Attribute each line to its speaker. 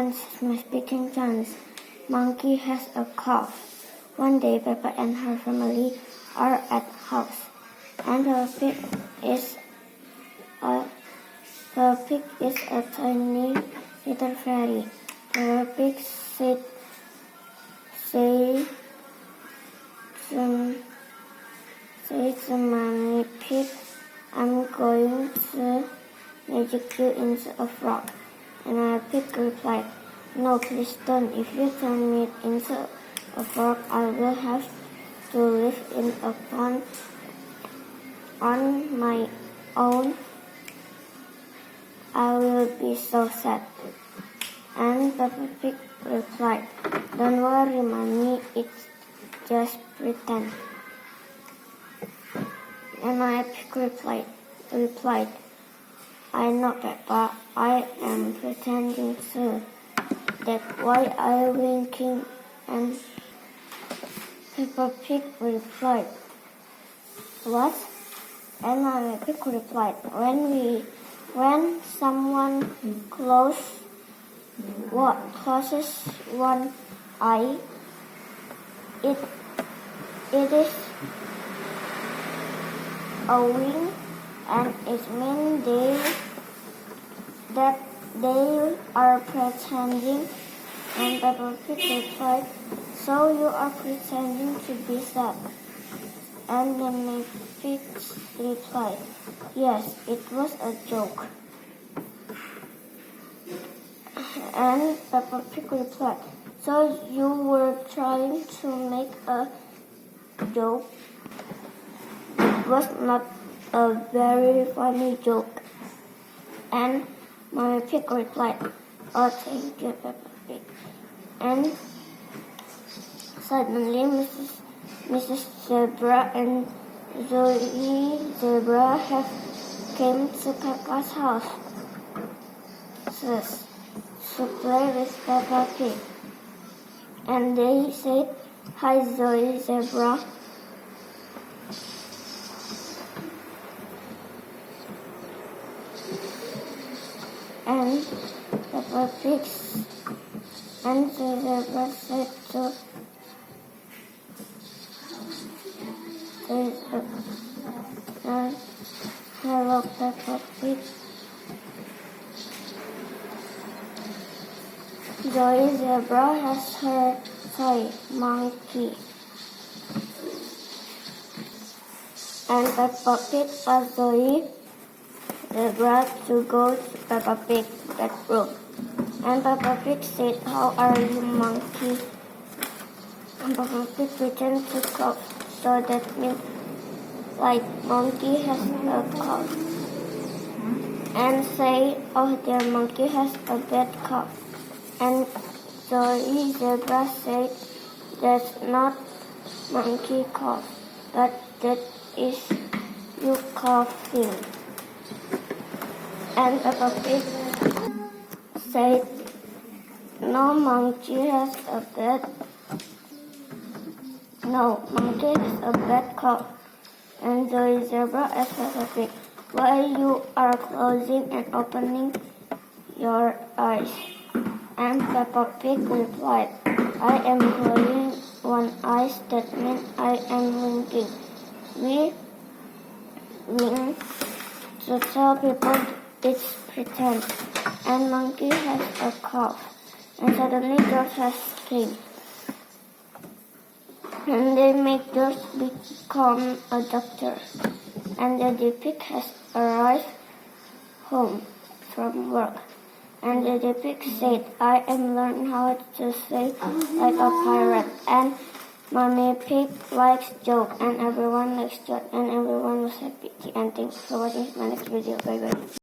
Speaker 1: chance is my speaking chance. Monkey has a cough. One day Peppa and her family are at house, and her pig is a tiny little fairy. Her pig said to Mommy Pig, I'm going to magic you into a frog. And our pig replied, no, please don't. If you turn me into a frog, I will have to live in a pond on my own. I will be so sad. And Peppa Pig replied, don't worry, Mommy, it's just pretend. And my pig replied, I know, Peppa, I am pretending too. That's why I'm winking. And Peppa Pig replied, what? And my pig replied, when someone closes one eye, it is a wink, and it means that they are pretending. And Peppa Pig replied, so you are pretending to be sad? And the my pig replied, yes, it was a joke. And Peppa Pig replied, so you were trying to make a joke? It was not a very funny joke. And Mommy Pig replied, oh, thank you, Peppa Pig. And suddenly Mrs. Zebra and Zoe Zebra came to Peppa's house to play with Peppa Pig. And they said, hi, Zoe Zebra. And Peppa Pig and the zebra said to hello, Peppa Pig. Zoe Zebra has her toy monkey. And Peppa Pig asked Zoe Zebra to go to Peppa Pig's bedroom. And Peppa Pig said, how are you, monkey? And Peppa Pig returned to cough, so that means like monkey has a cough. And say, oh, dear, monkey has a bad cough. And Zoe Zebra said, that's not monkey cough, but that is you coughing. And Peppa Pig said, no, monkey has a bad cough. And Zoe Zebra asked Peppa Pig, why you are closing and opening your eyes? And Peppa Pig replied, I am closing one eye, that means I am winking. We wink to tell people it's pretend. And monkey has a cough. And suddenly George has came. And they make George become a doctor. And the pig has arrived home from work. And the pig said, I am learning how to say like a pirate. And Mommy Pig likes joke, and everyone likes joke, and everyone was happy. And thanks for watching my next video. Bye bye.